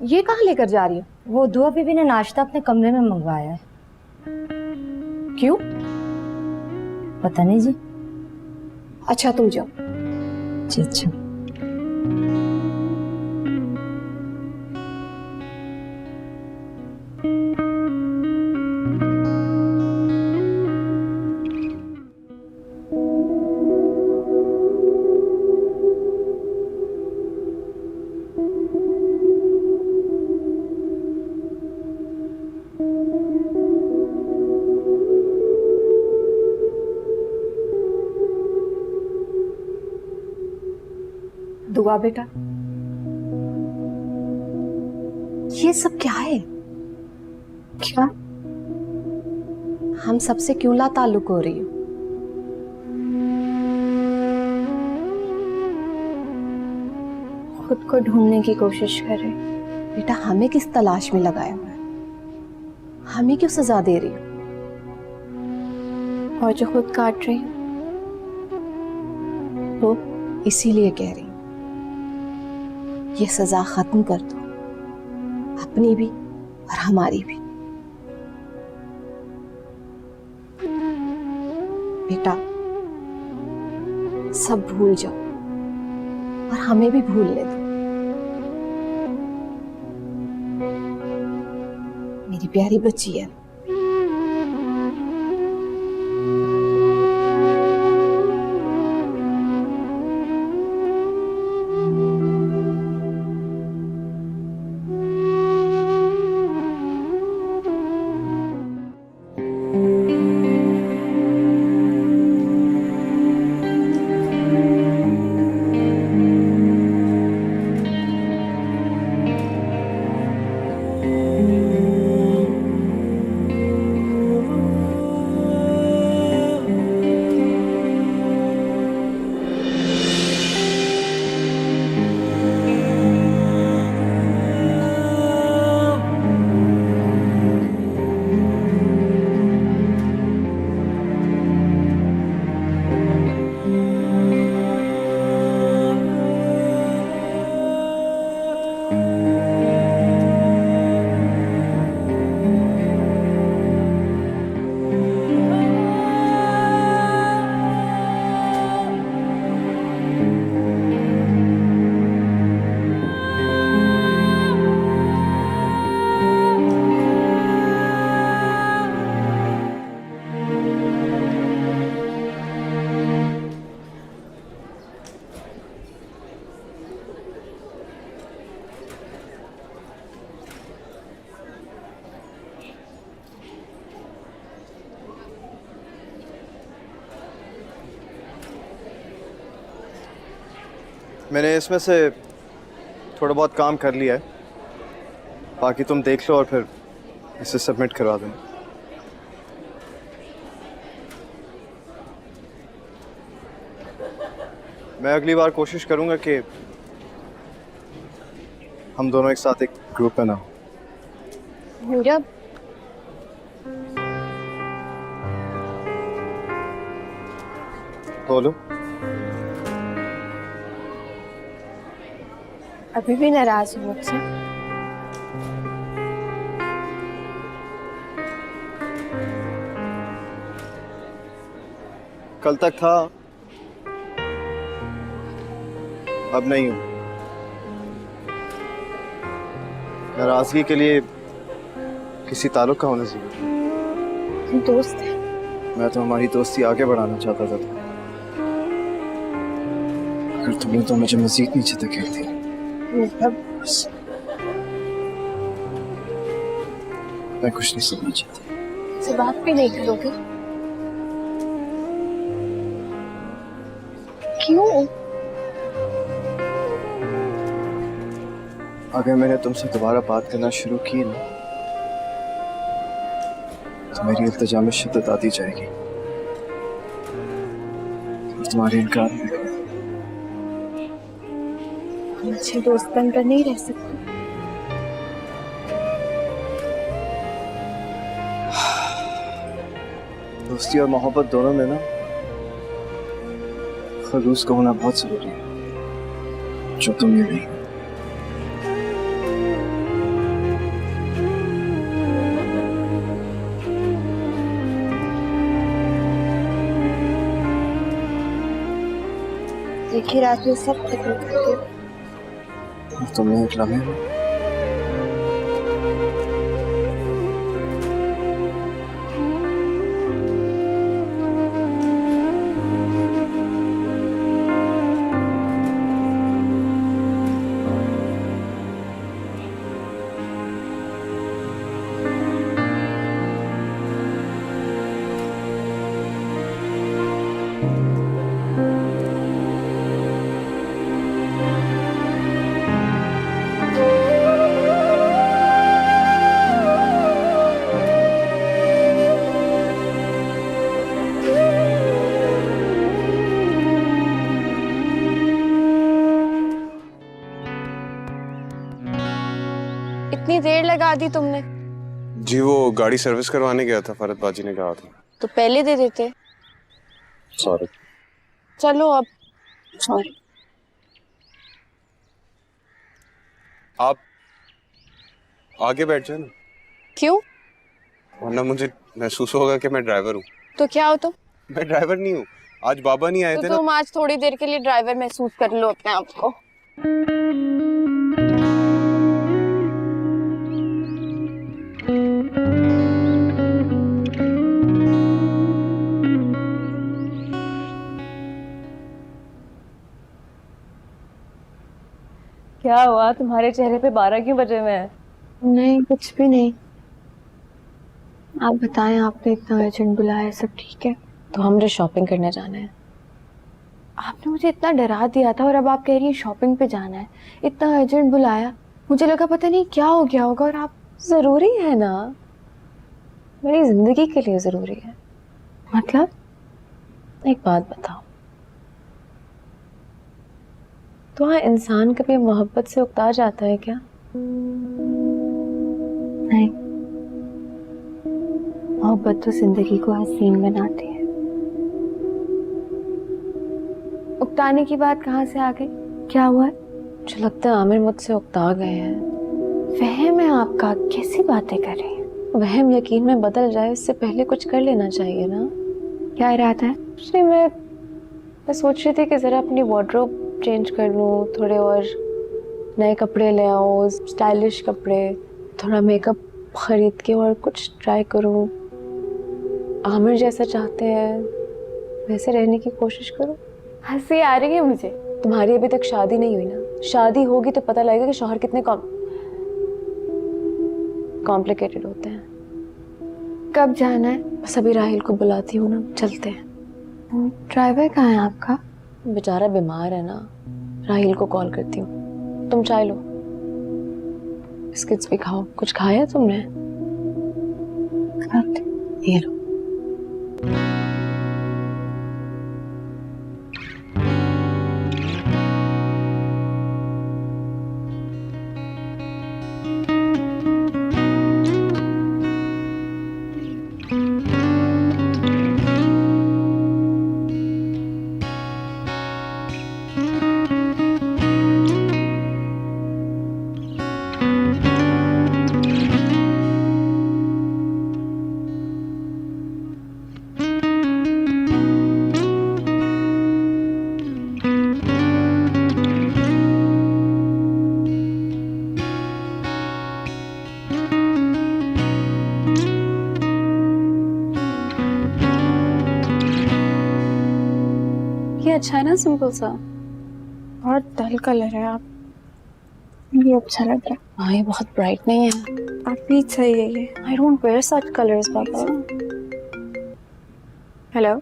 ये कहाँ लेकर जा रही हो? वो दुआ बीबी ने नाश्ता अपने कमरे में मंगवाया है। क्यों? पता नहीं जी। अच्छा तुम जाओ। जी अच्छा। दुआ बेटा, ये सब क्या है? क्या? हम सबसे क्यों ला ताल्लुक हो रही हो? खुद को ढूंढने की कोशिश कर रही। बेटा हमें किस तलाश में लगाया हुआ है? हमें क्यों सजा दे रही हो? और जो खुद काट रही हूँ तो इसीलिए कह रही हूं, ये सजा खत्म कर दो, अपनी भी और हमारी भी। बेटा सब भूल जाओ और हमें भी भूलने दो। मेरी प्यारी बच्ची है। मैंने इसमें से थोड़ा बहुत काम कर लिया है, बाकी तुम देख लो और फिर इसे सबमिट करवा देना। मैं अगली बार कोशिश करूंगा कि हम दोनों एक साथ एक ग्रुप में ना हो। जब बोलो। अभी भी नाराज हो मुझसे? कल तक था, अब नहीं हूं। नाराजगी के लिए किसी ताल्लुक का होना चाहिए। हम दोस्त हैं। मैं तो हमारी दोस्ती आगे बढ़ाना चाहता था, अगर तुमने तो मुझे मजीद नीचे धकेल दिया। बस मैं कुछ नहीं सुनना चाहती। से बात भी नहीं करोगे? क्यों? अगर मैंने तुमसे दोबारा बात करना शुरू की ना, तो मेरी इल्तिजा में शिद्दत आती जाएगी और तुम्हारे इनकार में हम अच्छे दोस्त बनकर नहीं रह सकते। दोस्ती और मोहब्बत दोनों में ना खलूस का होना बहुत जरूरी है, जो तुम ये नहीं। देखिए रात में सब खत्म कर दिया। और तुमने एक लम्हे में इतनी देर लगा दी तुमने। जी वो गाड़ी सर्विस करवाने गया था, फरहत बाजी ने कहा था। तो पहले दे देते। सॉरी। चलो अब। सॉरी। आप आगे बैठ जाए ना, क्यों? वरना मुझे महसूस होगा कि मैं ड्राइवर हूँ। तो क्या हो तुम? मैं ड्राइवर नहीं हूँ, आज बाबा नहीं आए तो थे ना। तुम आज थोड़ी देर के लिए ड्राइवर महसूस कर लो अपने आप को। क्या हुआ, तुम्हारे चेहरे पे 12 क्यों बजे हुए हैं? नहीं कुछ भी नहीं। आप बताएं, आपने इतना अर्जेंट बुलाया, सब ठीक है? तो हमने शॉपिंग करने जाना है। आपने मुझे इतना डरा दिया था और अब आप कह रही हैं शॉपिंग पे जाना है। इतना अर्जेंट बुलाया, मुझे लगा पता नहीं क्या हो गया होगा। और आप जरूरी है ना, मेरी जिंदगी के लिए जरूरी है। मतलब? एक बात बताओ, तो हाँ, इंसान कभी मोहब्बत से उकता जाता है क्या? नहीं, मोहब्बत तो जिंदगी को हसीन बनाती है। उकताने की बात कहाँ से आ गई? क्या हुआ है? मुझे लगता है आमिर मुझसे उकता गए हैं। वहम है आपका, कैसी बातें कर रही हैं? वहम यकीन में बदल जाए इससे पहले कुछ कर लेना चाहिए ना। क्या इरादा है? कुछ नहीं, मैं सोच रही थी कि जरा अपनी वार्डरोब चेंज कर लूँ, थोड़े और नए कपड़े ले आऊँ, स्टाइलिश कपड़े, थोड़ा मेकअप खरीद के और कुछ ट्राई करूँ। आमिर जैसा चाहते हैं वैसे रहने की कोशिश करूँ। हंसी आ रही है मुझे। तुम्हारी अभी तक शादी नहीं हुई ना, शादी होगी तो पता लगेगा कि शौहर कितने कॉम्प्लिकेटेड होते हैं। कब जाना है? बस अभी राहिल को बुलाती हूँ ना, चलते हैं। ड्राइवर कहाँ है आपका? बेचारा बीमार है ना, राहिल को कॉल करती हूँ। तुम चाय लो, बिस्किट्स भी खाओ। कुछ खाया तुमने? ये लो। ये अच्छा है ना, सिंपल सा। बहुत डल कलर है। आप ये अच्छा लग रहा है। हाँ, ये बहुत ब्राइट नहीं है। आप भी सही है ये। I don't wear such colours पापा। Hello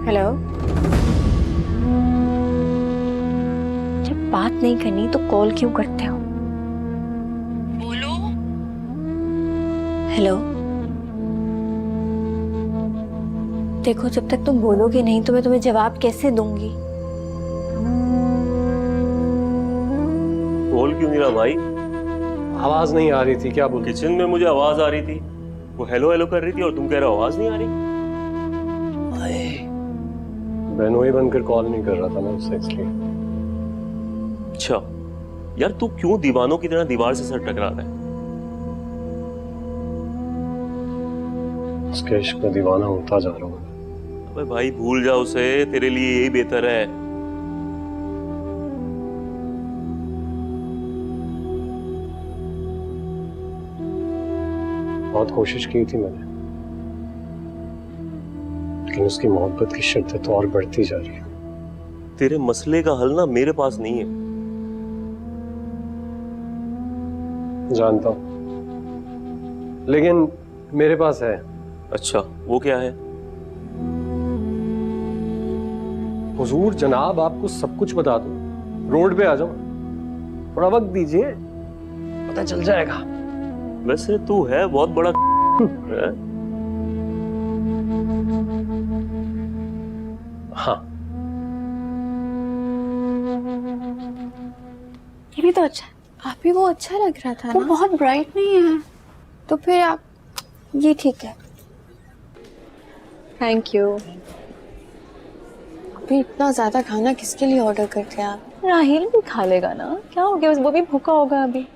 hello. जब बात नहीं करनी तो कॉल क्यों करते हो? बोलो। हेलो। देखो, जब तक तुम बोलोगे नहीं तो मैं तुम्हें जवाब कैसे दूंगी? बोल क्यों नहीं रहा भाई? आवाज नहीं आ रही थी, क्या बोल? किचन में मुझे आवाज आ रही थी, वो हेलो हेलो कर रही थी और तुम कह रहे हो आवाज नहीं आ रही। बेनोई बनकर कॉल नहीं कर रहा था मैं उससे, इसलिए। अच्छा यार, तू क्यों दीवानों की तरह दीवार से सर टकरा रहा है? उसके इश्क में दीवाना होता जा रहा हूँ। अब अबे भाई भूल जा उसे, तेरे लिए यही बेहतर है। बहुत कोशिश की थी मैंने, लेकिन उसकी मोहब्बत की शिद्दत और बढ़ती जा रही है। तेरे मसले का हल ना मेरे पास नहीं है। जानता हूं, लेकिन मेरे पास है। अच्छा, वो क्या है? हुजूर जनाब, आपको सब कुछ बता दूं, रोड पे आ जाओ, थोड़ा वक्त दीजिए, पता चल जाएगा। वैसे तू है बहुत बड़ा है? हाँ, ये भी तो अच्छा है। आप ही वो अच्छा लग रहा था वो ना? बहुत ब्राइट नहीं है। तो फिर आप, ये ठीक है। Thank you. अभी इतना ज्यादा खाना किसके लिए ऑर्डर करते हैं आप? राहिल भी खा लेगा ना, क्या हो गया, वो भी भूखा होगा अभी।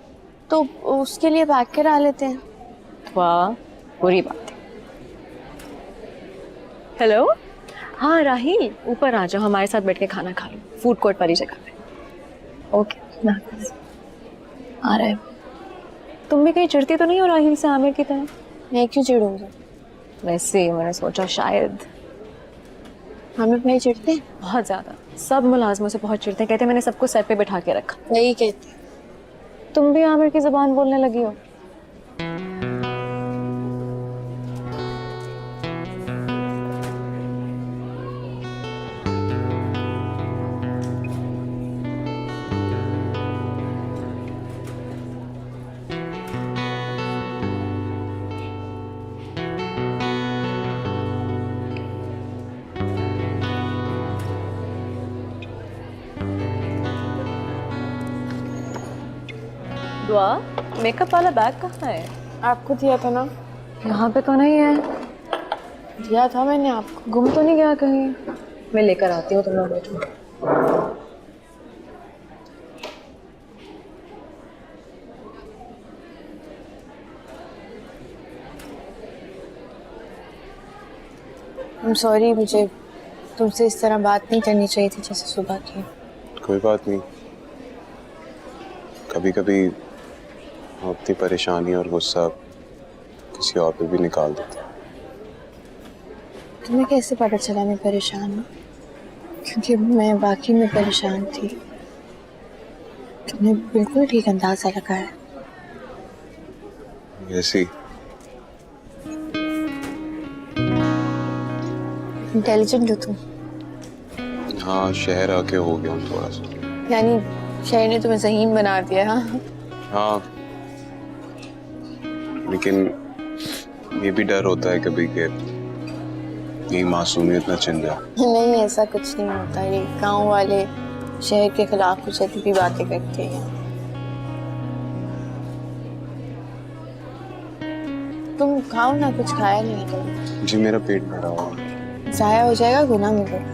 तो उसके लिए पैक करा लेते हैं। वाह, बुरी बात है। हेलो, हाँ राहिल, ऊपर आ जाओ, हमारे साथ बैठ के खाना खा लो, फूड कोर्ट वाली जगह पे। ओके, आ रहे हो। तुम भी कहीं चिढ़ती तो नहीं हो राहिल से आमिर की तरह? मैं क्यों चिढ़ूंगी? वैसे ही मैंने सोचा शायद। आमिर भाई चिढ़ते हैं? बहुत ज्यादा, सब मुलाजमों से बहुत चिढ़ते हैं, कहते हैं मैंने सबको सर पे बिठा के रखा। यही कहते हैं। तुम भी आमिर की जुबान बोलने लगी हो। दुआ, मेकअप वाला बैग कहाँ है? आपको दिया था ना? यहाँ पे तो नहीं है। दिया था मैंने आपको। गुम तो नहीं गया कहीं? मैं लेकर आती हूँ, तुम लोग बैठो। I'm sorry, मुझे तुमसे इस तरह बात नहीं करनी चाहिए थी जैसे सुबह की। कोई बात नहीं, कभी कभी हम अपनी परेशानी और गुस्सा किसी और पे भी निकाल देते हैं। तुम्हें कैसे पता चला मैं परेशान हूँ? क्योंकि मैं वाकई में परेशान थी। तुमने बिल्कुल ठीक अंदाजा लगाया। ऐसी इंटेलिजेंट हो तुम। हाँ, शहर आके हो गया हूँ थोड़ा सा। यानी शहर ने तुम्हें ज़हीन बना दिया। हाँ, हाँ, लेकिन ये भी डर होता है कभी कि ये मासूमियत ना छिन जाए। नहीं, ऐसा कुछ नहीं होता। ये गांव वाले शहर के खिलाफ कुछ ऐसी भी बातें करते हैं। तुम खाओ ना, कुछ खाया नहीं तुम। जी मेरा पेट भरा हुआ है। जाया हो जाएगा, गुनाह मिलेगा।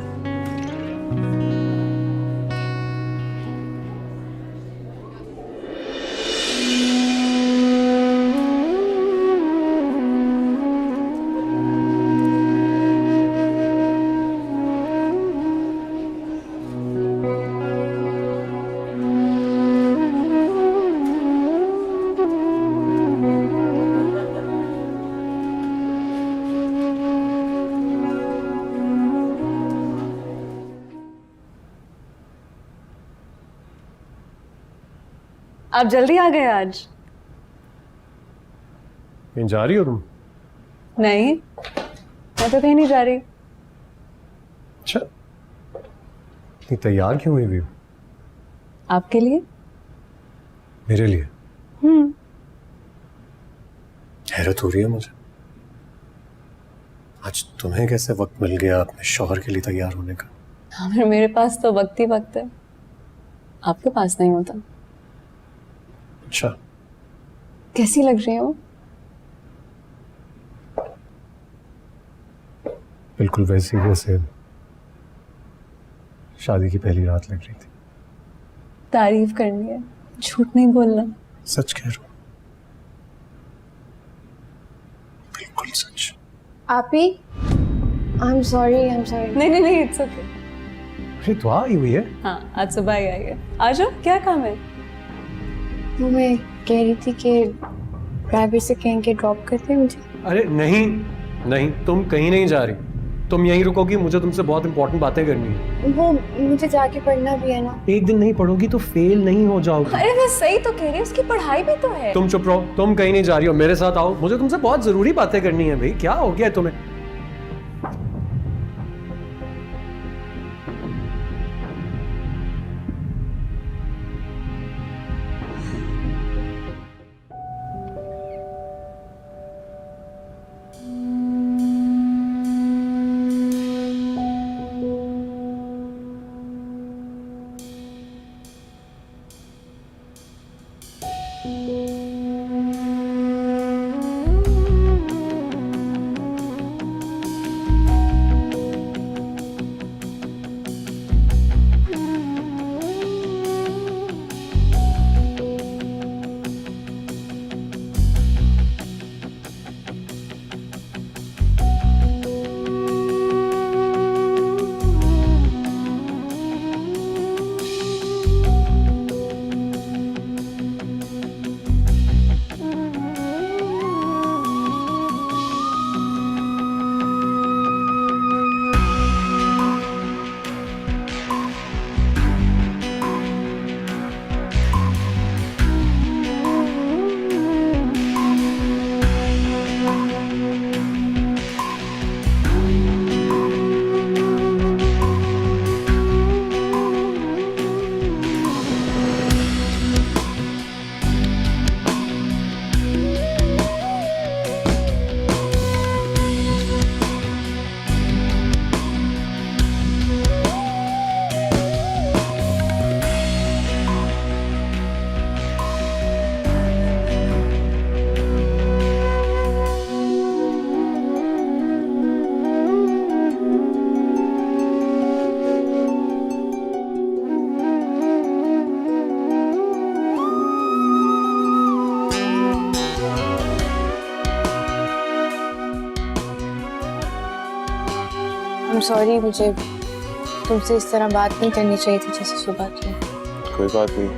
आप जल्दी आ गए आज। कहीं जा रही हो तुम? नहीं, मैं तो कहीं नहीं जा रही। अच्छा, इतनी तैयार क्यों हुई हो? आपके लिए? मेरे लिए? हैरत हो रही है मुझे, आज तुम्हें कैसे वक्त मिल गया अपने शौहर के लिए तैयार होने का? आमिर, मेरे पास तो वक्त ही वक्त है, आपके पास नहीं होता। अच्छा, कैसी लग रही हो? बिल्कुल वैसी जैसे शादी की पहली रात लग रही थी। तारीफ करनी है, झूठ नहीं बोलना। सच कह रहा हूं, बिल्कुल सच। आप ही I'm sorry. नहीं नहीं इट्स ओके। अरे दुआ आई हुई है। हाँ आज सुबह ही आई है। आ जाओ, क्या काम है? वो मैं कह रही थी कि ड्राइवर से कहेंगे ड्रॉप करते हैं मुझे। अरे नहीं नहीं, तुम कहीं नहीं जा रही, तुम यहीं रुकोगी, मुझे तुमसे बहुत इंपॉर्टेंट बातें करनी है। वो मुझे जाके पढ़ना भी है ना। एक दिन नहीं पढ़ोगी तो फेल नहीं हो जाओगी। अरे मैं सही तो कह रही हूँ, उसकी पढ़ाई भी तो है। तुम चुप रहो, तुम कहीं नहीं जा रही हो, मेरे साथ आओ, मुझे तुमसे बहुत जरूरी बातें करनी है। भाई क्या हो गया है तुम्हें? I'm sorry, मुझे तुमसे इस तरह बात नहीं करनी चाहिए थी जैसे सुबह की। कोई बात नहीं,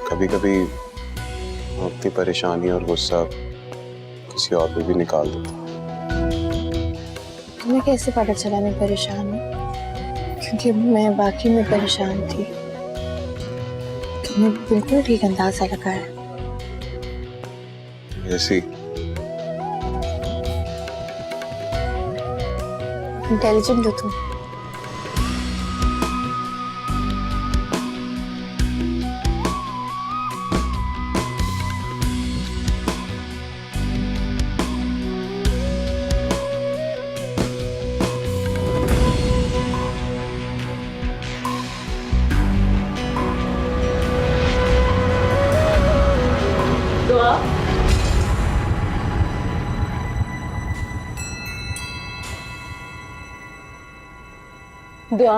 कभी कभी हम अपनी परेशानी और गुस्सा किसी और पे भी निकाल देते हैं। तुम्हें कैसे पता चला मैं परेशान हूँ? क्योंकि मैं वाकई में परेशान थी। तुम्हें बिल्कुल ठीक अंदाजा लगा है। ऐसी इंटेलिजेंट हो तुम। दुआ।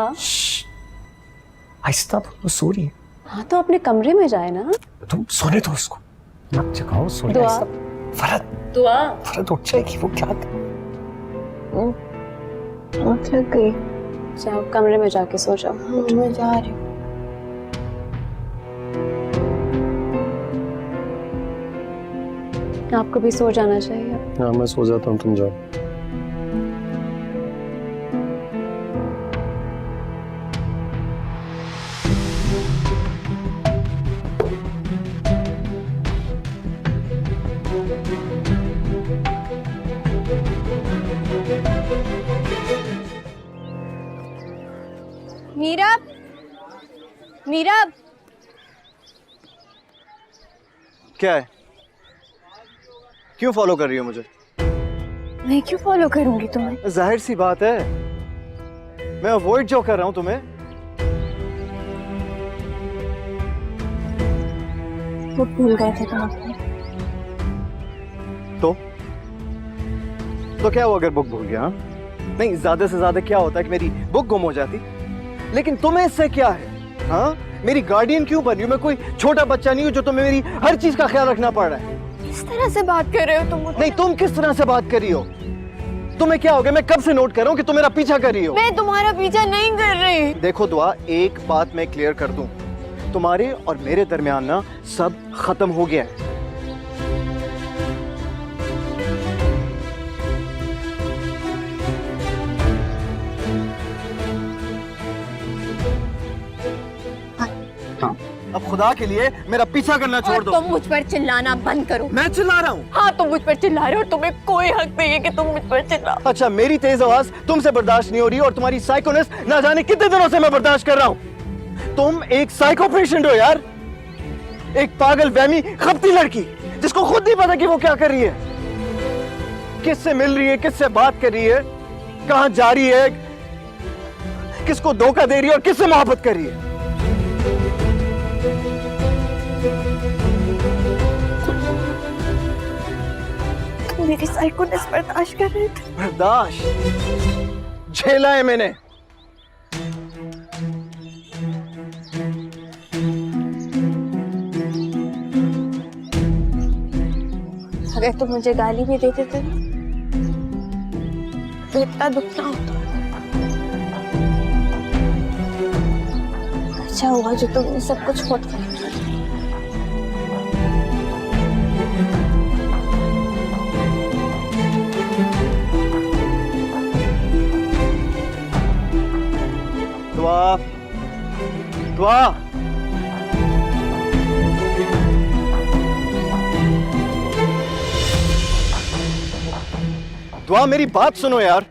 आहिस्ता बोलो, सो रही है। हाँ तो अपने कमरे में जाए ना। तुम सोने दो उसको, मत जगाओ, सोने दुआ। दो। फरहत, दुआ। फरहत उठ जाएगी, वो क्या कर... आँख लग गई। जाओ कमरे में जाके सो जाओ। हाँ, मैं जा रही हूँ। आपको भी सो जाना चाहिए। हाँ मैं सो जाता हूँ, तुम जाओ। मीरब, मीरब। क्या है? क्यों फॉलो कर रही हो मुझे? मैं क्यों फॉलो करूंगी तुम्हें? जाहिर सी बात है, मैं अवॉइड जो कर रहा हूं तुम्हें। वो भूल गए थे तुम अपने। तो क्या हुआ अगर बुक भूल गया? हाँ? नहीं, ज्यादा से ज्यादा क्या होता है कि मेरी बुक गुम हो जाती, लेकिन तुम्हें इससे क्या है? हाँ, मेरी गार्डियन क्यों बनी हूँ? मैं कोई छोटा बच्चा नहीं हूँ जो तुम्हें मेरी हर चीज का ख्याल रखना पड़ रहा है। किस तरह से बात कर रहे हो तुम मुझसे? नहीं, तुम किस तरह से बात कर रही हो? तुम्हें क्या हो गया? मैं कब से नोट कर रहा हूँ कि तुम मेरा पीछा कर रही हो। मैं तुम्हारा पीछा नहीं कर रही। देखो दुआ, एक बात मैं क्लियर कर दूं, तुम्हारे और मेरे दरमियान ना सब खत्म हो गया है। हाँ, अब खुदा के लिए मेरा पीछा करना छोड़ दो। तुम मुझ पर चिल्लाना बंद करो। मैं चिल्ला रहा हूँ? हाँ, तुम मुझ पर चिल्ला रहे हो और तुम्हें कोई हक नहीं है कि तुम मुझ पर चिल्लाओ। अच्छा, मेरी तेज आवाज तुमसे बर्दाश्त नहीं हो रही और तुम्हारी साइकोनेस ना जाने कितने दिनों से मैं बर्दाश्त कर रहा हूँ। तुम एक साइको पेशेंट हो यार, एक पागल वहमी खपती लड़की जिसको खुद नहीं पता कि वो क्या कर रही है, किससे मिल रही है, किससे बात कर रही है, कहां जा रही है, किसको धोखा दे रही है और किससे मोहब्बत कर रही है। मेरी साइकोनेस बर्दाश्त कर रहे थे। बर्दाश्त झेला है मैंने। अगर तुम मुझे गाली भी देते थे तो इतना दुख ना होता। अच्छा हुआ जो तुमने सब कुछ खुद कर लिया। दुआ, दुआ, दुआ, मेरी बात सुनो यार।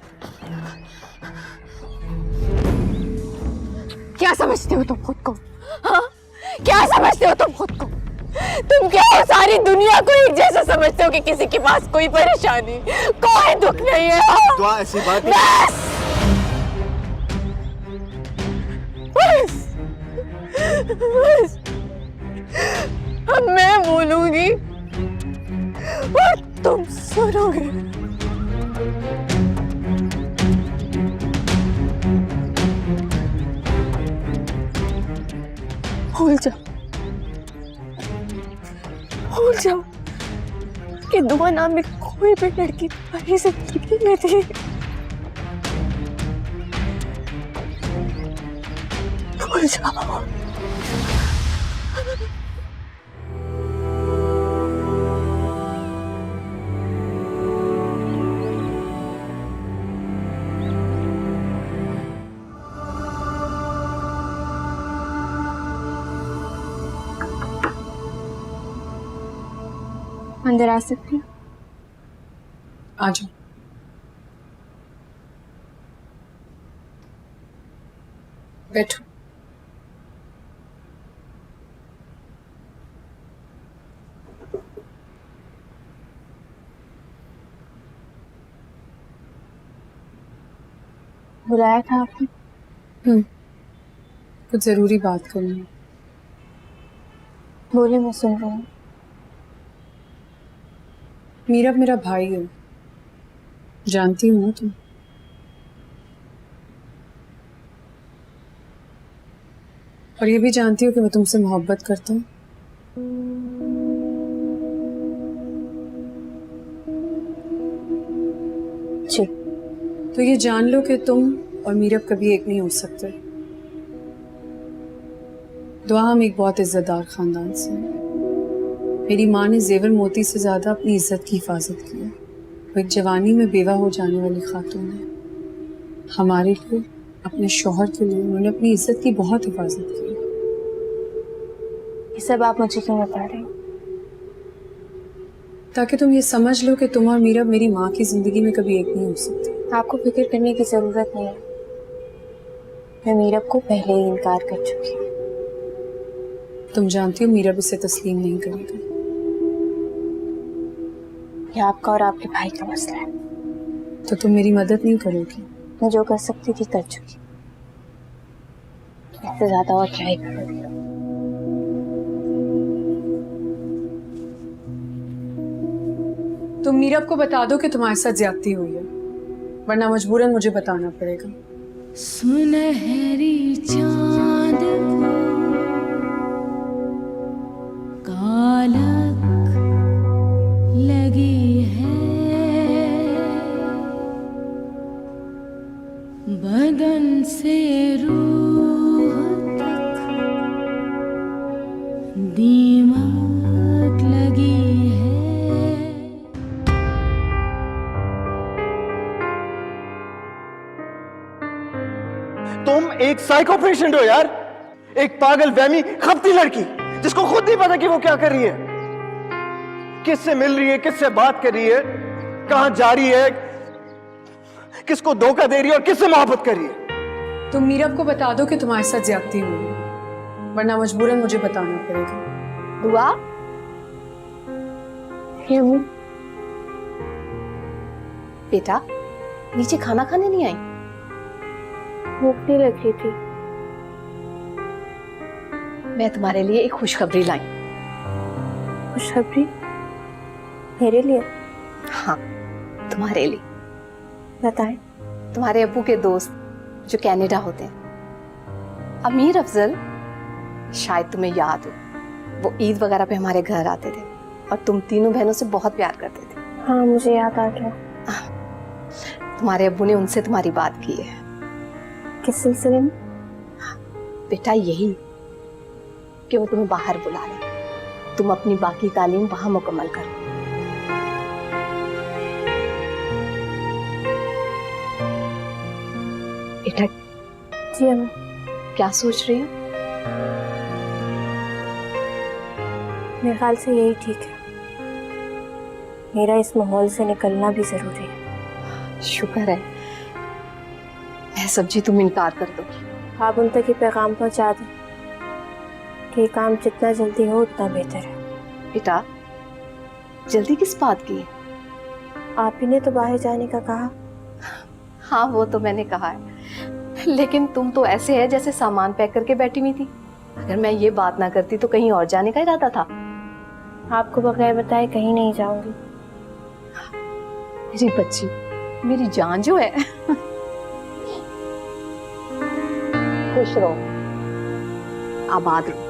क्या समझते हो तुम खुद को? हाँ, क्या समझते हो तुम खुद को? तुम क्या हो सारी दुनिया को एक जैसा समझते हो कि किसी के पास कोई परेशानी, कोई दुख नहीं है? हाँ? दुआ, ऐसी बात नहीं। बस, बस, अब मैं बोलूंगी और तुम सुनोगे। भूल जाओ कि दुआ नाम में कोई भी लड़की तुम्हारी जिंदगी में थी। भूल जाओ। अंदर आ सकती हूँ? आ जाओ। बैठो। बुलाया था आपने? कुछ जरूरी बात करनी है। बोले, मैं सुन रही हूँ। मीरा मेरा भाई है, जानती हूँ ना तुम। और ये भी जानती हो कि मैं तुमसे मोहब्बत करता हूँ। जी। तो ये जान लो कि तुम और मीरब कभी एक नहीं हो सकते। दुआ, हम एक बहुत इज्जतदार खानदान से हैं। मेरी माँ ने जेवर मोती से ज्यादा अपनी इज्जत की हिफाजत की है। वो एक जवानी में बेवा हो जाने वाली खातून है। हमारे लिए, अपने शौहर के लिए उन्होंने अपनी इज्जत की बहुत हिफाजत की है। ये सब आप मुझे क्यों बता रहे हो? ताकि तुम ये समझ लो कि तुम और मीरा मेरी माँ की जिंदगी में कभी एक नहीं हो सकते। आपको फिक्र करने की जरूरत नहीं है। मैं मीरब को पहले ही इनकार कर चुकी हूँ। तुम जानती हो मीरब इसे तस्लीम नहीं करेगा। ये आपका और आपके भाई का मसला है। तो तुम मेरी मदद नहीं करोगी? मैं जो कर सकती थी कर चुकी। इससे ज्यादा और क्या ही करोगी? तुम मीरब को बता दो कि तुम्हारे साथ ज्यादती हुई है, वरना मजबूरन मुझे बताना पड़ेगा। सुनहरी चांद को कालक लगी है, बदन से रूह तक दीमक लगी है। तुम एक साइको पेशेंट हो यार, एक पागल वहमी खपती लड़की जिसको खुद नहीं पता कि वो क्या कर रही है, किससे मिल रही है, किससे बात कर रही है, कहां जा रही है, किसको धोखा दे रही है और किससे मोहब्बत कर रही है। तुम नीरव को बता दो कि तुम्हारे साथ ज्यादती हुई है, वरना मजबूरन मुझे बताना पड़ेगा। दुआ बेटा, नीचे खाना खाने नहीं आई? भूख नहीं लग रही थी। मैं तुम्हारे लिए एक खुशखबरी लाई। खुशखबरी? मेरे लिए? हाँ, तुम्हारे लिए। बताएं। तुम्हारे अब्बू के दोस्त जो कनाडा होते हैं, अमीर अफजल, शायद तुम्हें याद हो, वो ईद वगैरह पे हमारे घर आते थे और तुम तीनों बहनों से बहुत प्यार करते थे। हाँ, मुझे याद आ गया। तुम्हारे अब्बू ने उनसे तुम्हारी बात की है। किस सिलसिले में? बेटा यही कि वो तुम्हें बाहर बुला ले, तुम अपनी बाकी तालीम वहां मुकम्मल करो। बेटा जी अम्मा। क्या सोच रही हो? मेरे ख्याल से यही ठीक है। मेरा इस माहौल से निकलना भी जरूरी है। शुक्र है, मैं सब्जी तुम इनकार कर दोगी। आप उन तक ये पैगाम पहुंचा दें कि ये काम जितना जल्दी हो उतना बेहतर है। बेटा जल्दी किस बात की? आप ही ने तो बाहर जाने का कहा। हाँ वो तो मैंने कहा है, लेकिन तुम तो ऐसे है जैसे सामान पैक करके बैठी हुई थी। अगर मैं ये बात ना करती तो कहीं और जाने का इरादा था। आपको बगैर बताए कहीं नहीं जाऊंगी। मेरी बच्ची, मेरी जान जो है। खुश रहो, आबाद रहो।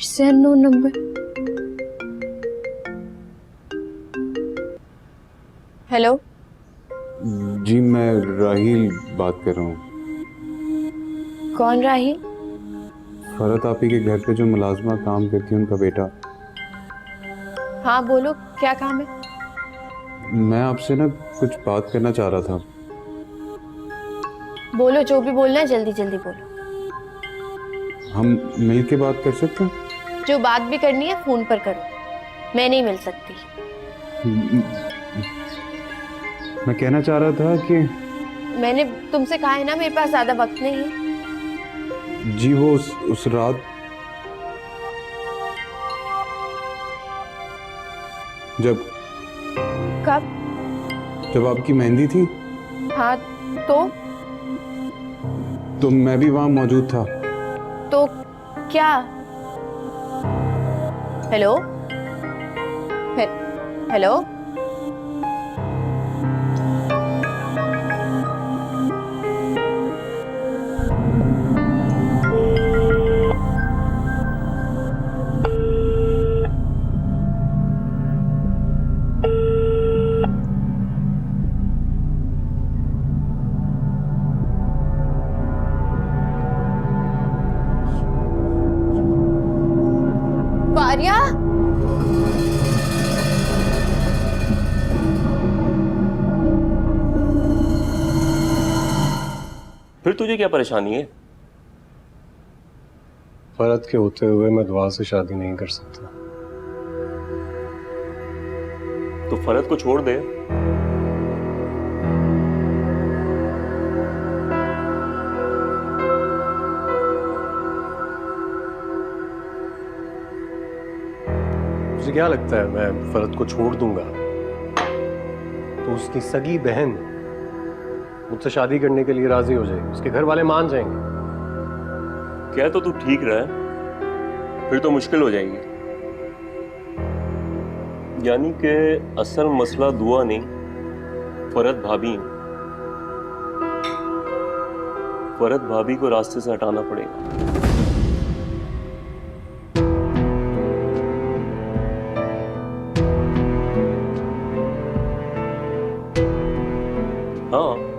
से अननोन नंबर। हेलो, जी मैं राहिल बात कर रहा हूँ। कौन राहिल? फरहत आपी के घर पे जो मुलाजमा काम करती है उनका बेटा। हाँ बोलो, क्या काम है? मैं आपसे ना कुछ बात करना चाह रहा था। बोलो, जो भी बोलना है जल्दी जल्दी बोलो। हम मिल के बात कर सकते हैं? जो बात भी करनी है फोन पर करो, मैं नहीं मिल सकती। मैं कहना चाह रहा था कि मैंने तुमसे कहा है ना, मेरे पास ज्यादा वक्त नहीं है। जी वो उस रात कब? जब आपकी मेहंदी थी। हाँ तो मैं भी वहां मौजूद था। तो क्या? हेलो हेलो फिर तुझे क्या परेशानी है? फरहत के होते हुए मैं दुआ से शादी नहीं कर सकता। तो फरहत को छोड़ दे। मुझे क्या लगता है मैं फरहत को छोड़ दूंगा तो उसकी सगी बहन मुझसे शादी करने के लिए राजी हो जाएगी, उसके घर वाले मान जाएंगे। क्या तो तू ठीक रहा, फिर तो मुश्किल हो जाएगी। यानी कि असल मसला दुआ नहीं, फरहत भाभी है। फरहत भाभी को रास्ते से हटाना पड़ेगा। हाँ,